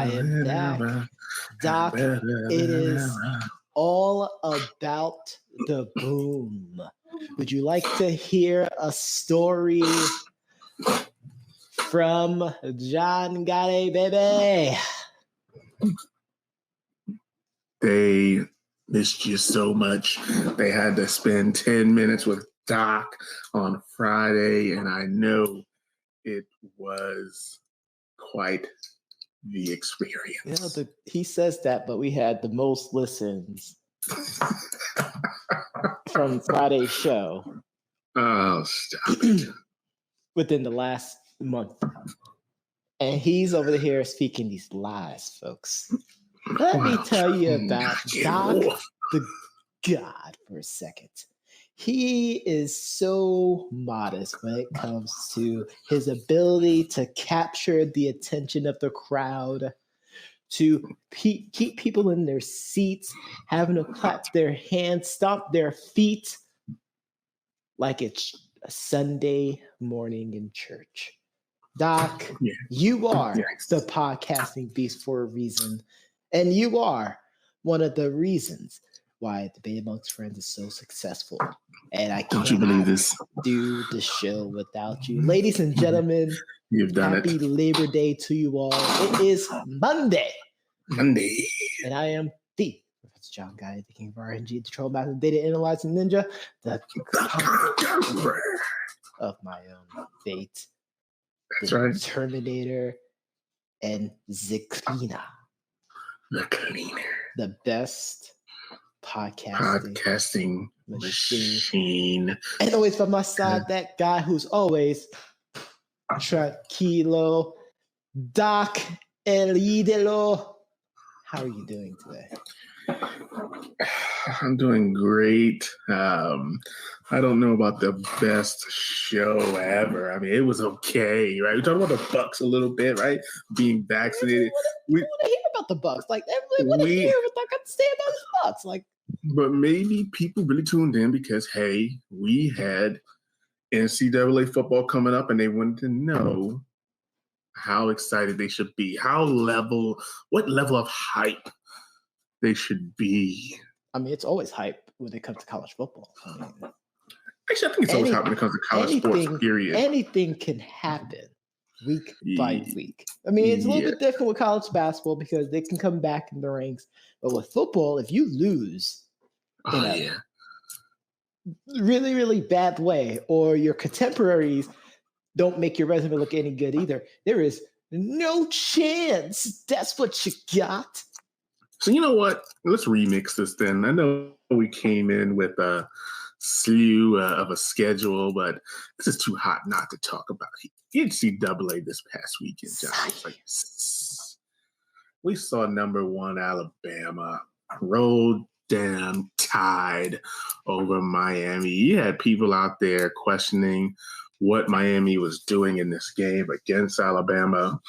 I am back. Doc, it is all about the boom. Would you like to hear a story from John Gotti, baby? They missed you so much. They had to spend 10 minutes with Doc on Friday, and I know it was quite the experience. You know, he says that, but we had the most listens from Friday's show. Oh, stop it. Within the last month. And he's over here speaking these lies, folks. Let me tell you about Doc the God for a second. He is so modest when it comes to his ability to capture the attention of the crowd, to keep people in their seats, having to clap their hands, stomp their feet like it's a Sunday morning in church. Doc, you are the podcasting beast for a reason, and you are one of the reasons why Debate Amongst Friends is so successful. And I can't do the show without you. Ladies and gentlemen, you've done happy Labor Day to you all. It is Monday. And I am the Professor John Gotti, the King of RNG, the Troll Master, Data Analyzing Ninja, the of my own fate. That's right. Terminator and the Cleaner. The best podcasting machine. And always by my side, that guy who's always tranquilo, Doc Elidelo. How are you doing today? I'm doing great. I don't know about the best show ever. I mean, it was okay, right? We talked about the Bucks a little bit, right? Being vaccinated. We want to hear about the Bucks. Like, everybody want to hear what I got to say about the Bucks. Like, but maybe people really tuned in because, hey, we had NCAA football coming up, and they wanted to know how excited they should be, what level of hype they should be. I mean, it's always hype when it comes to college football. Actually, I think it's always hype when it comes to college sports, period. Anything can happen week by week. I mean, it's a little bit different with college basketball because they can come back in the ranks. But with football, if you lose in a really, really bad way, or your contemporaries don't make your resume look any good either, there is no chance that's what you got. So you know what? Let's remix this then. I know we came in with a slew of a schedule, but this is too hot not to talk about. NCAA this past weekend, John. We saw number 1 Alabama roll down Tide over Miami. You had people out there questioning what Miami was doing in this game against Alabama.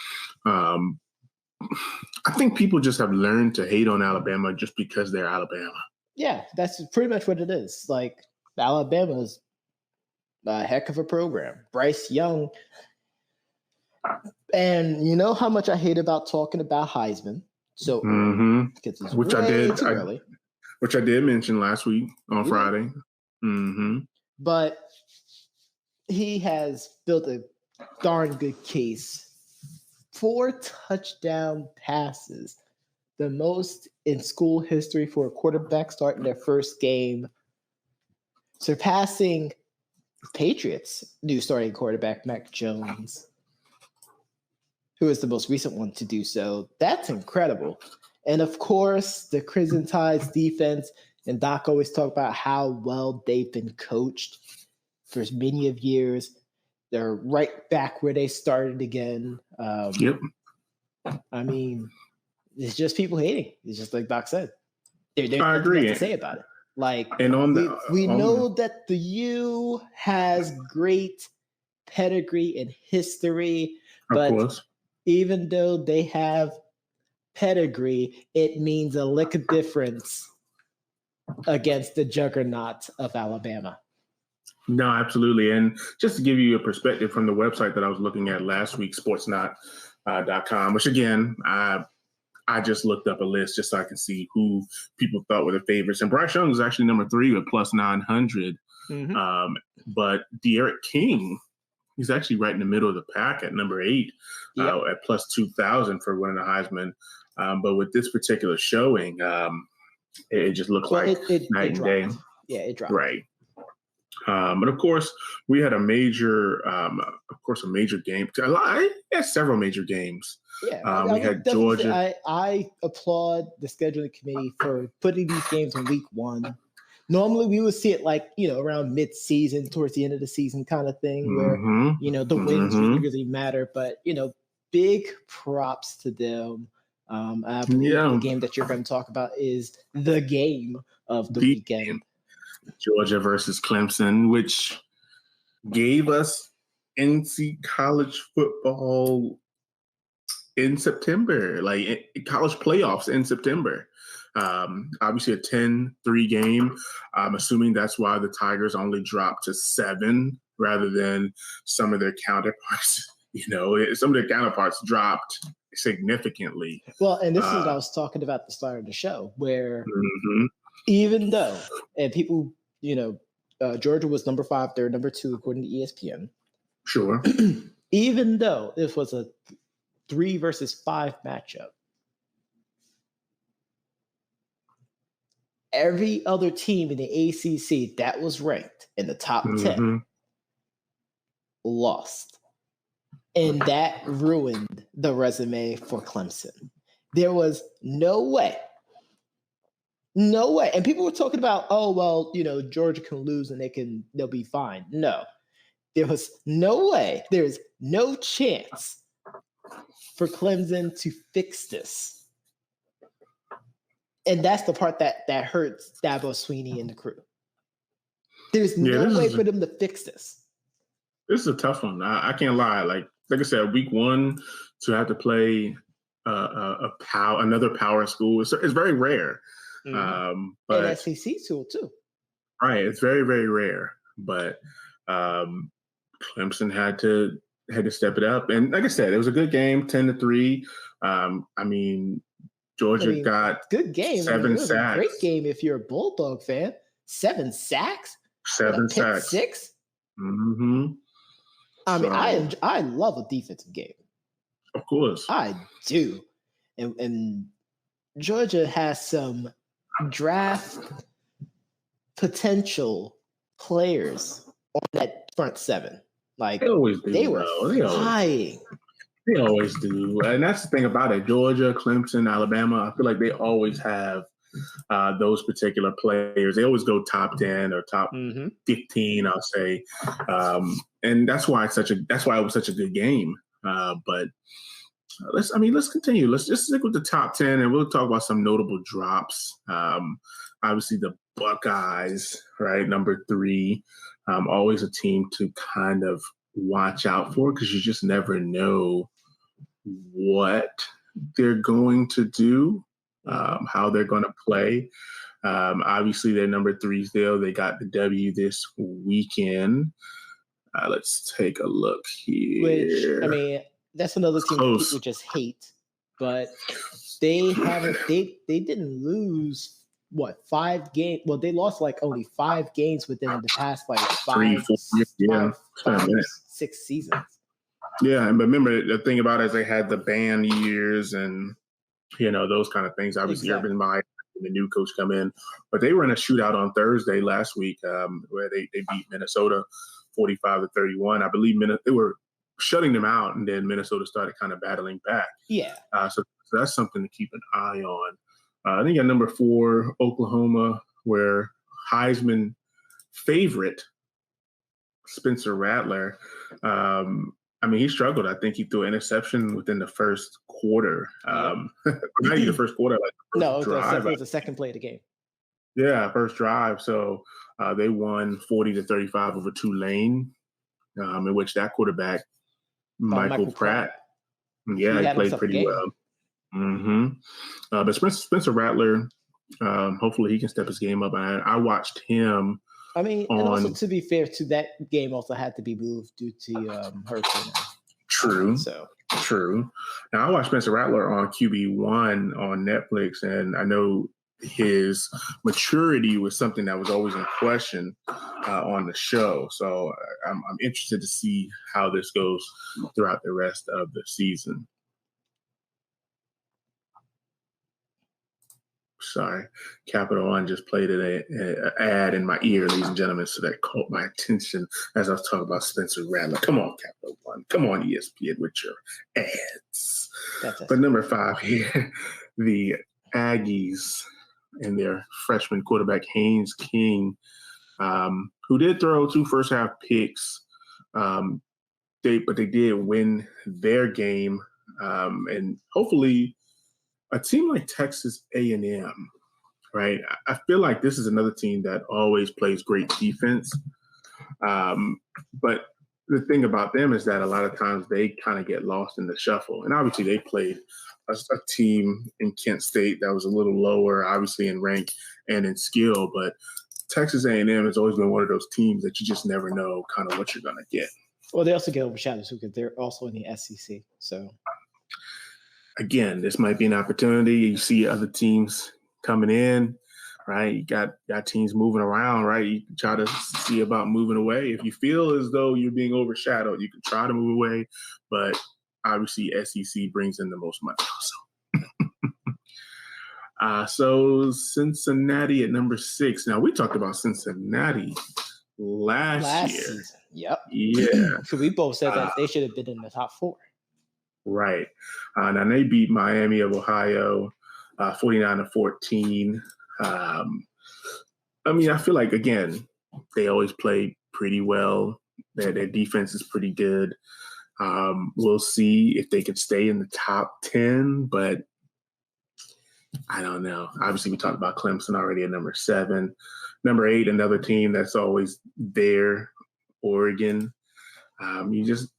I think people just have learned to hate on Alabama just because they're Alabama. Yeah, that's pretty much what it is. Like, Alabama's a heck of a program. Bryce Young. And you know how much I hate about talking about Heisman. So, which I did mention last week on Friday. But he has built a darn good case. 4 touchdown passes, the most in school history for a quarterback starting their first game, surpassing Patriots' new starting quarterback, Mac Jones, who is the most recent one to do so. That's incredible. And of course, the Crimson Tide's defense, and Doc always talk about how well they've been coached for many of years. They're right back where they started again. I mean, it's just people hating. It's just like Doc said. There's nothing to say about it. Like, and we know that the U has great pedigree and history, but even though they have pedigree, it means a lick of difference against the juggernaut of Alabama. No, absolutely. And just to give you a perspective from the website that I was looking at last week, sportsnot.com, which again, I just looked up a list just so I can see who people thought were the favorites. And Bryce Young is actually number 3 with plus 900. Mm-hmm. But De'Aaron King, he's actually right in the middle of the pack at number 8 at plus 2,000 for winning the Heisman. But with this particular showing, it just looks like night and day. Yeah, it dropped. Right. But of course, we had a major game. I had several major games. Yeah, we had Georgia. I applaud the scheduling committee for putting these games in week 1. Normally, we would see it around mid-season, towards the end of the season kind of thing, where the wins really matter. But big props to them. I believe the game that you're going to talk about is the game of the weekend. Georgia versus Clemson, which gave us NC college football in September, like college playoffs in September. Obviously a 10-3 game. I'm assuming that's why the Tigers only dropped to 7 rather than some of their counterparts. Some of their counterparts dropped significantly. Well, and this is what I was talking about at the start of the show, where even though, and people, Georgia was number 5, they're number 2 according to ESPN. Sure. Even though this was a 3 versus 5 matchup, every other team in the ACC that was ranked in the top 10 lost. And that ruined the resume for Clemson. There was no way. And people were talking about, Georgia can lose and they'll be fine. No, there was no way. There's no chance for Clemson to fix this. And that's the part that hurts Dabo Swinney and the crew. There's no way for them to fix this. This is a tough one. I can't lie. Like I said, week 1 to have to play another power school is very rare. But and SEC school too. Right, it's very, very rare. But Clemson had to step it up, and like I said, it was a good game, 10-3. Georgia got good game. 7 sacks. A great game if you're a Bulldog fan. 7 sacks. 7 sacks. 6. Mm-hmm. I love a defensive game. Of course, I do, and Georgia has some draft potential players on that front 7. Like they always do. They were flying. They always do, and that's the thing about it. Georgia, Clemson, Alabama. I feel like they always have those particular players. They always go top 10 or top 15, I'll say, and that's why it was such a good game. But let's continue. Let's just stick with the top 10, and we'll talk about some notable drops. Obviously, the Buckeyes, right, number 3, always a team to kind of watch out for because you just never know what they're going to do. How they're going to play. Obviously, they're number 3 still. They got the W this weekend. Let's take a look here. Which, that's another team that people just hate. But they didn't lose, 5 games? Well, they lost only 5 games within the past 6 seasons. Yeah, but remember, the thing about it is they had the ban years and those kind of things. Obviously, Urban Meyer and the new coach come in, but they were in a shootout on Thursday last week where they beat Minnesota 45-31. I believe they were shutting them out, and then Minnesota started kind of battling back. Yeah. So that's something to keep an eye on. I think at number 4, Oklahoma, where Heisman favorite Spencer Rattler. He struggled. I think he threw an interception within the first quarter. Not even the first quarter, drive. It was the second play of the game. Yeah, first drive. So they won 40-35 over Tulane, in which that quarterback, Michael Pratt, he played pretty well. But Spencer Rattler, hopefully he can step his game up. I watched him. And also to be fair, to that game also had to be moved due to hurricane. True. So True. Now I watched Spencer Rattler on QB1 on Netflix, and I know his maturity was something that was always in question on the show. So I'm interested to see how this goes throughout the rest of the season. Sorry, Capital One just played an ad in my ear, ladies and gentlemen, so that caught my attention as I was talking about Spencer Rattler. Come on, Capital One. Come on, ESPN, with your ads. But number 5 here, the Aggies and their freshman quarterback, Haynes King, who did throw 2 first-half picks, but they did win their game, and hopefully – a team like Texas A&M, right? I feel like this is another team that always plays great defense. But the thing about them is that a lot of times they kind of get lost in the shuffle. And obviously they played a team in Kent State that was a little lower, obviously in rank and in skill. But Texas A&M has always been one of those teams that you just never know kind of what you're going to get. Well, they also get overshadowed because they're also in the SEC. So again, this might be an opportunity. You see other teams coming in, right? You got teams moving around, right? You can try to see about moving away. If you feel as though you're being overshadowed, you can try to move away. But obviously, SEC brings in the most money also. So Cincinnati at number 6. Now, we talked about Cincinnati last year. Season. Yep. Yeah. So we both said that they should have been in the top 4. Right. Now they beat Miami of Ohio 49-14. I mean, I feel like, again, they always play pretty well. Their defense is pretty good. We'll see if they can stay in the top 10, but I don't know. Obviously, we talked about Clemson already at number 7. Number 8, another team that's always there, Oregon. You just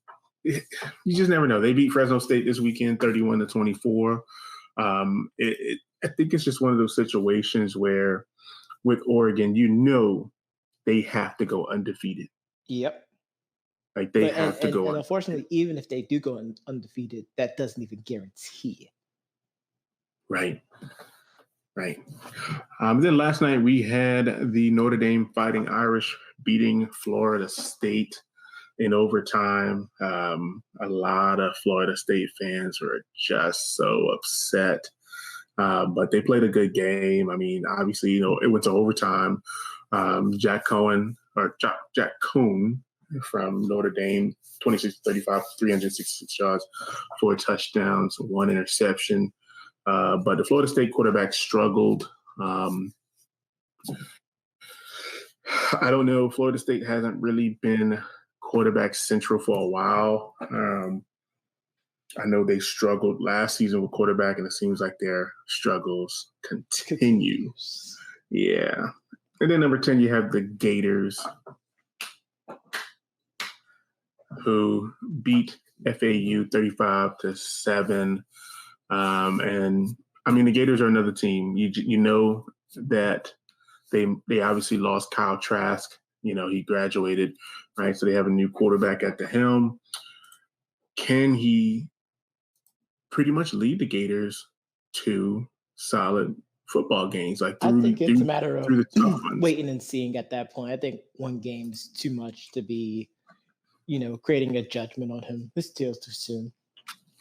never know. They beat Fresno State this weekend, 31-24. I think it's just one of those situations where with Oregon, they have to go undefeated. Yep. Like they have to go. And unfortunately, even if they do go undefeated, that doesn't even guarantee it. Right. Then last night we had the Notre Dame Fighting Irish beating Florida State in overtime. A lot of Florida State fans were just so upset, but they played a good game. I mean, obviously, it went to overtime. Jack Cohn from Notre Dame, 26-35, 366 yards, 4 touchdowns, 1 interception. But the Florida State quarterback struggled. I don't know. Florida State hasn't really been quarterback central for a while. I know they struggled last season with quarterback, and it seems like their struggles continue. Yeah. And then number 10, you have the Gators, who beat FAU 35-7. And I mean, the Gators are another team. You know that they obviously lost Kyle Trask. He graduated, right? So they have a new quarterback at the helm. Can he pretty much lead the Gators to solid football games? I think it's a matter of waiting and seeing at that point. I think one game's too much to be, creating a judgment on him. This deal's too soon.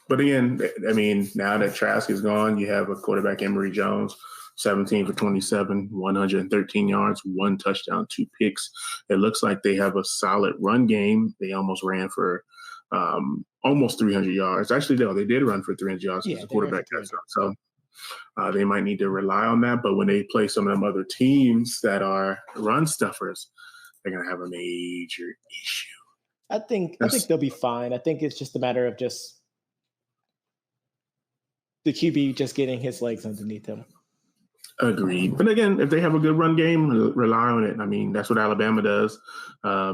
But again, I mean, now that Trask is gone, you have a quarterback, Emory Jones, 17 for 27, 113 yards, 1 touchdown, 2 picks. It looks like they have a solid run game. They almost ran for almost 300 yards. Actually, no, they did run for 300 yards because the quarterback got shot. So they might need to rely on that. But when they play some of them other teams that are run stuffers, they're going to have a major issue. I think they'll be fine. I think it's just a matter of just the QB just getting his legs underneath him. Agreed. But again, if they have a good run game, rely on it. I mean, that's what Alabama does. I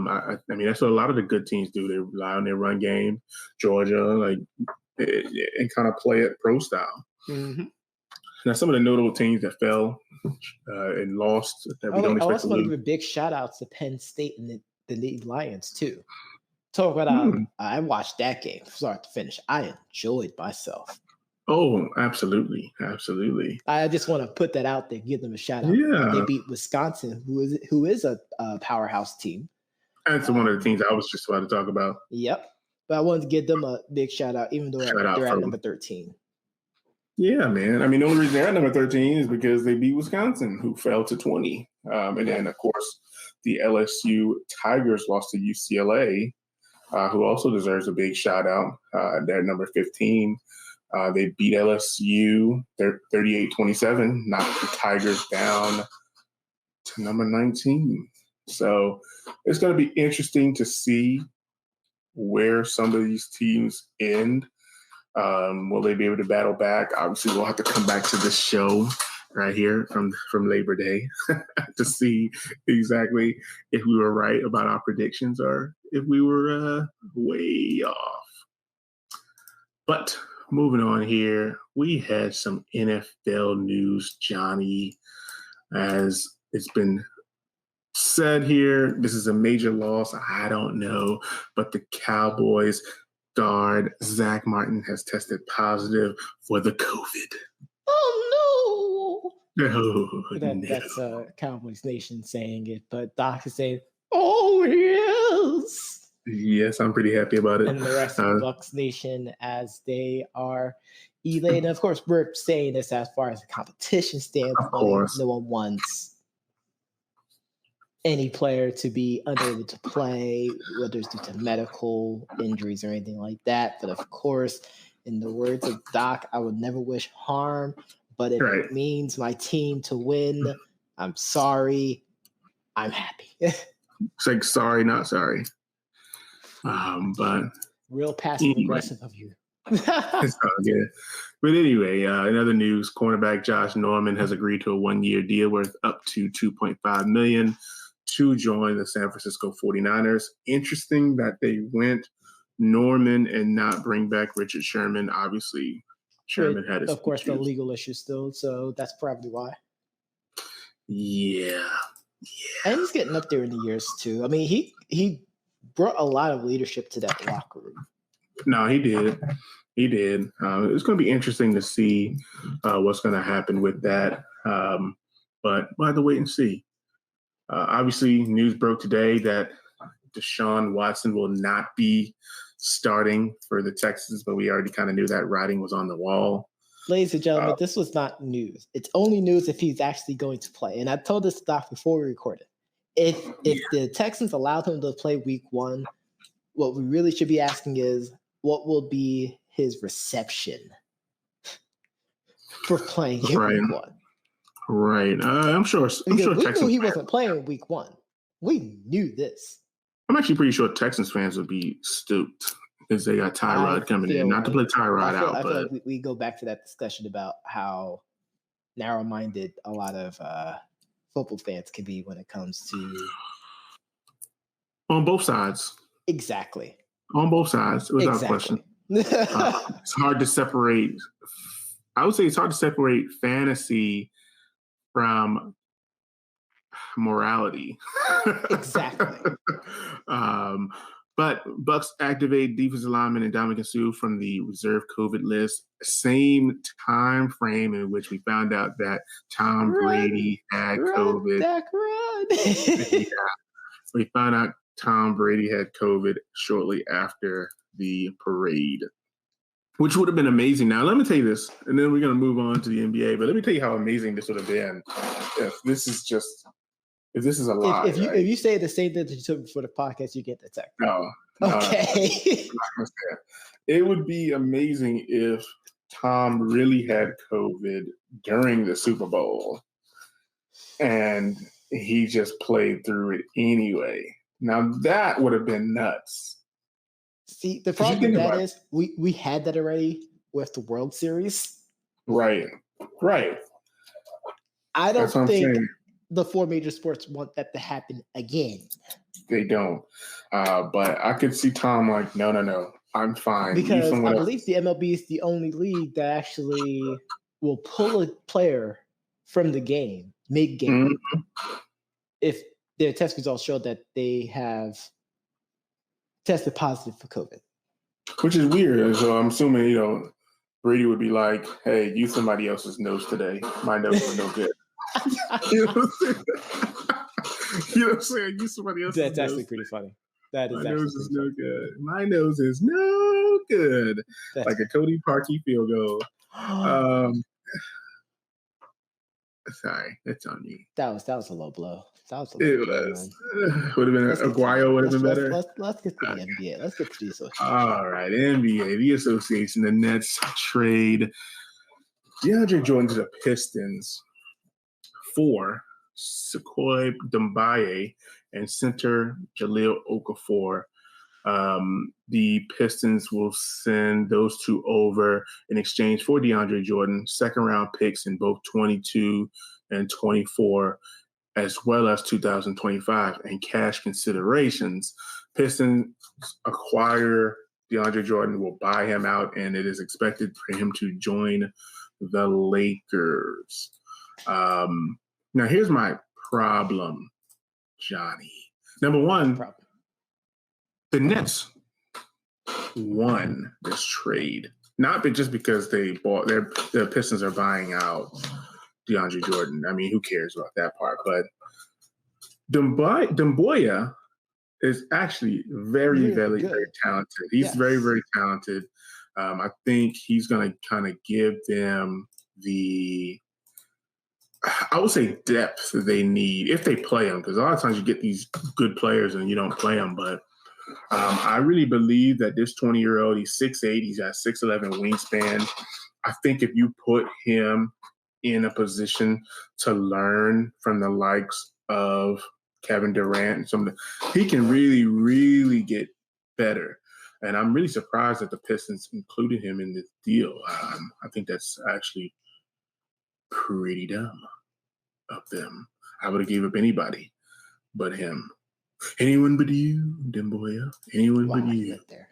mean, that's what a lot of the good teams do. They rely on their run game. Georgia, and kind of play it pro style. Mm-hmm. Now, some of the notable teams that fell and lost that we don't expect to lose. I also want to give a big shout out to Penn State and the Lions too. Talk about I watched that game from start to finish. I enjoyed myself. Oh, absolutely. Absolutely. I just want to put that out there, give them a shout out. Yeah. They beat Wisconsin, who is a powerhouse team. That's one of the teams I was just about to talk about. Yep. But I wanted to give them a big shout out, even though they're at number 13. Yeah, man. I mean, the only reason they're at number 13 is because they beat Wisconsin, who fell to 20. And then, of course, the LSU Tigers lost to UCLA, who also deserves a big shout out. They're at number 15. They beat LSU. They're 38-27, knocked the Tigers down to number 19. So it's going to be interesting to see where some of these teams end. Will they be able to battle back? Obviously, we'll have to come back to this show right here from Labor Day to see exactly if we were right about our predictions or if we were way off. But moving on here, we had some NFL news, Johnny. As it's been said here, this is a major loss. I don't know, but the Cowboys guard Zack Martin has tested positive for the COVID. Oh no! No. That's Cowboys Nation saying it, but Doc is saying, "Oh yes." Yes, I'm pretty happy about it. And the rest of Bucs Nation, as they are elated. Of course, we're saying this as far as a competition standpoint. No one wants any player to be unable to play, whether it's due to medical injuries or anything like that. But of course, in the words of Doc, I would never wish harm. But if it means my team to win, I'm sorry. I'm happy. It's like sorry, not sorry. But real passive aggressive of you. It's all good. But anyway, in other news, cornerback Josh Norman has agreed to a 1-year deal worth up to $2.5 million to join the San Francisco 49ers. Interesting that they went Norman and not bring back Richard Sherman. Obviously, Sherman had his for legal issues still, so that's probably why. Yeah. And he's getting up there in the years too. I mean, he brought a lot of leadership to that locker room. No, he did. He did. It's going to be interesting to see what's going to happen with that. But we'll have to wait and see. Obviously, news broke today that Deshaun Watson will not be starting for the Texans, but we already kind of knew that writing was on the wall. Ladies and gentlemen, this was not news. It's only news if he's actually going to play. And I told this stuff before we recorded. If the Texans allowed him to play week 1, what we really should be asking is, what will be his reception for playing week 1? Right. I'm sure we knew he wasn't playing week 1. We knew this. I'm actually pretty sure Texans fans would be stoked because they got Tyrod coming in. Not to play Tyrod out, I but feel like we go back to that discussion about how narrow-minded a lot of football fans can be when it comes to on both sides. Exactly. On both sides, without question. It's hard to separate. I would say it's hard to separate fantasy from morality. Exactly. But Bucs activate defensive lineman and Ndamukong Suh from the reserve COVID list. Same time frame in which we found out that Tom Brady had COVID. Yeah. We found out Tom Brady had COVID shortly after the parade, which would have been amazing. Now, let me tell you this, and then we're going to move on to the NBA, but let me tell you how amazing this would have been if this is a lie. If you say the same thing that you took for the podcast, you get the text. No. Okay. It would be amazing if Tom really had COVID during the Super Bowl and he just played through it anyway. Now, that would have been nuts. See, the problem with that is we had that already with the World Series. Right. I don't think the 4 major sports want that to happen again. They don't. But I could see Tom like, no, I'm fine. Because I believe the MLB is the only league that actually will pull a player from the game, mid-game, if their test results show that they have tested positive for COVID. Which is weird. So I'm assuming, Brady would be like, hey, use somebody else's nose today. My nose is no good. You know what I'm saying? You know what I'm saying? Use somebody else's That's nose. actually pretty funny. That is My actually nose is no funny. good. My nose is no good. Like a Cody Parkey field goal. Sorry, that's on me. That was a low blow. It was. Would have been Aguayo would have been better. Let's get to the NBA. Let's get to the association. All right, NBA, the association, the Nets trade DeAndre Jordan to the Pistons for Sekou Doumbouya and center Jahlil Okafor. The Pistons will send those two over in exchange for DeAndre Jordan, second-round picks in both 22 and 24, as well as 2025, and cash considerations. Pistons acquire DeAndre Jordan, will buy him out, and it is expected for him to join the Lakers. Now, here's my problem, Johnny. Number one, the Nets won this trade, not just because they bought the Pistons are buying out DeAndre Jordan. I mean, who cares about that part? But Doumbouya is actually very, very, very talented. He's very, very talented. I think he's going to kind of give them I would say depth they need if they play him, because a lot of times you get these good players and you don't play them. But I really believe that this 20-year-old, he's 6'8", he's got 6'11" wingspan. I think if you put him in a position to learn from the likes of Kevin Durant, he can really, really get better. And I'm really surprised that the Pistons included him in this deal. I think that's actually pretty dumb of them. I would have gave up anybody but him. Anyone but you, Doumbouya. Anyone but you. He went there.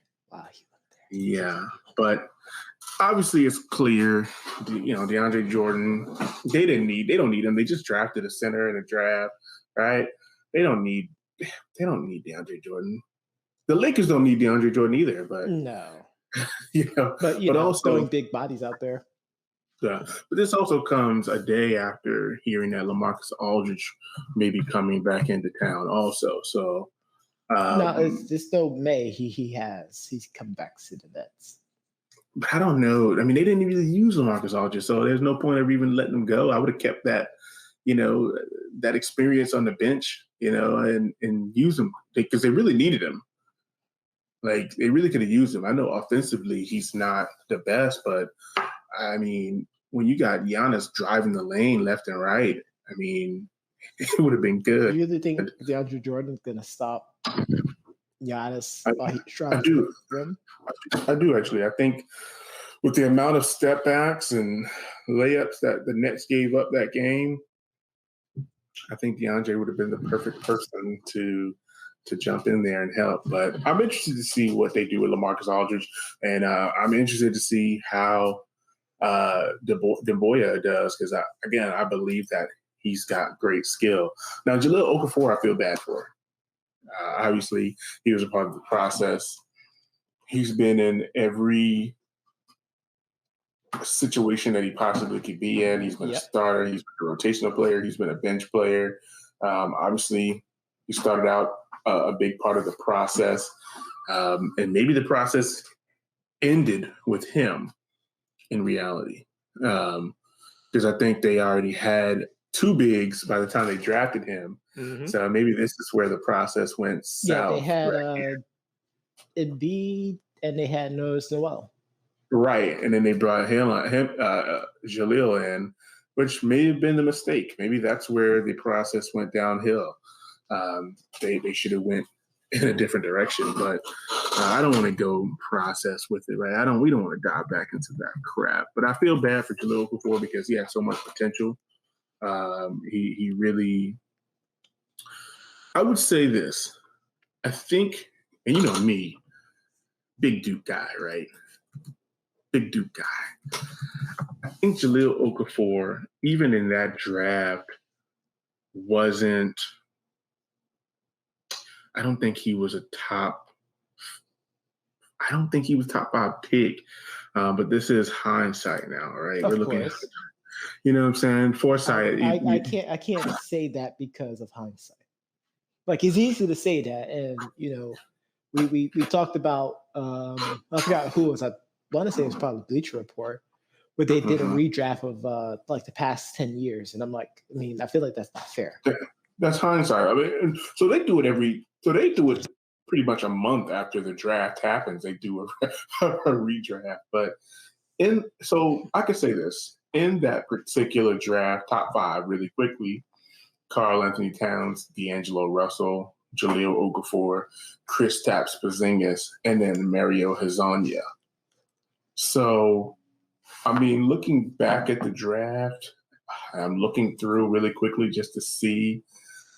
Yeah, but obviously it's clear, DeAndre Jordan, they don't need him. They just drafted a center in a draft, right? They don't need DeAndre Jordan. The Lakers don't need DeAndre Jordan either, but no. But also throwing big bodies out there. Yeah, but this also comes a day after hearing that Lamarcus Aldridge may be coming back into town also. So no, it's still May. He's come back to the Nets. But I don't know. I mean, they didn't really use Lamarcus Aldridge, so there's no point of even letting him go. I would have kept that, that experience on the bench, and use him because they really needed him. Like, they really could have used him. I know offensively he's not the best, but I mean, when you got Giannis driving the lane left and right, I mean, it would have been good. Do you really think DeAndre Jordan is going to stop Giannis? I do. I do, actually. I think with the amount of step backs and layups that the Nets gave up that game, I think DeAndre would have been the perfect person to jump in there and help. But I'm interested to see what they do with Lamarcus Aldridge, and I'm interested to see how Doumbouya does, because I believe that he's got great skill. Now, Jahlil Okafor, I feel bad for. Obviously, he was a part of the process. He's been in every situation that he possibly could be in. He's been a starter. He's been a rotational player. He's been a bench player. Obviously, he started out a big part of the process, and maybe the process ended with him in reality, because I think they already had two bigs by the time they drafted him. Mm-hmm. So maybe this is where the process went south. Yeah, they had Embiid and they had Noel. Right, and then they brought Jahlil in, which may have been the mistake. Maybe that's where the process went downhill. They should have went in a different direction, but I don't want to go process with it, right? We don't want to dive back into that crap. But I feel bad for Jahlil Okafor because he had so much potential. He really, I would say this. I think, and you know me, big Duke guy, right? Big Duke guy. I think Jahlil Okafor, even in that draft, I don't think he was a top I don't think he was top 5 pick, but this is hindsight now, right? Of We're looking course. at, you know what I'm saying? Foresight. I can't say that because of hindsight. Like, it's easy to say that, and we talked about I forgot who it was. I want to say it was probably Bleacher Report, where they did a redraft of like the past 10 years, and I'm like, I feel like that's not fair. That's hindsight. I mean, so they do it pretty much a month after the draft happens. They do a redraft, but so I could say this in that particular draft, top 5 really quickly: Karl Anthony Towns, D'Angelo Russell, Jahlil Okafor, Kristaps Porzingis, and then Mario Hezonja. So, looking back at the draft, I'm looking through really quickly just to see,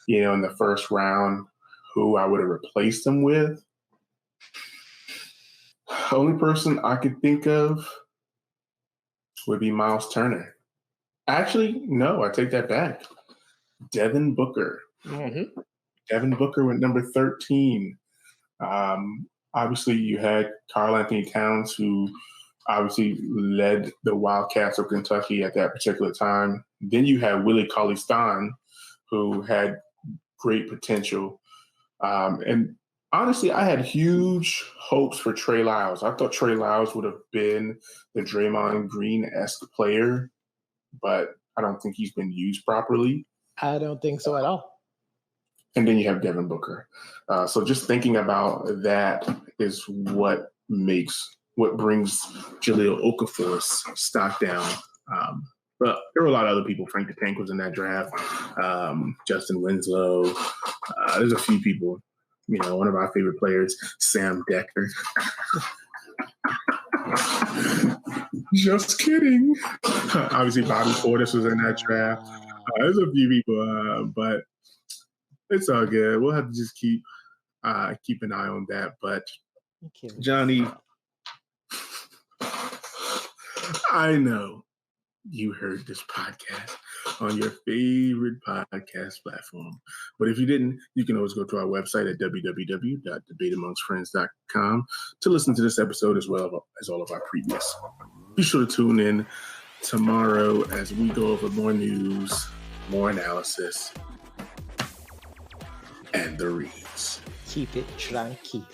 in the first round, who I would have replaced them with. The only person I could think of would be Miles Turner. Actually, no, I take that back. Devin Booker. Mm-hmm. Devin Booker went number 13. Obviously, you had Karl Anthony Towns, who obviously led the Wildcats of Kentucky at that particular time. Then you had Willie Cauley-Stein, who had great potential. And honestly, I had huge hopes for Trey Lyles. I thought Trey Lyles would have been the Draymond Green-esque player, but I don't think he's been used properly. I don't think so at all. And then you have Devin Booker. So just thinking about that is what brings Jahlil Okafor's stock down. But there were a lot of other people. Frank the Tank was in that draft. Justin Winslow. There's a few people. One of our favorite players, Sam Decker. Just kidding. Obviously, Bobby Portis was in that draft. There's a few people, but it's all good. We'll have to just keep an eye on that. But Johnny, I know you heard this podcast on your favorite podcast platform. But if you didn't, you can always go to our website at www.debateamongstfriends.com to listen to this episode as well as all of our previous. Be sure to tune in tomorrow as we go over more news, more analysis, and the reads. Keep it tranquil.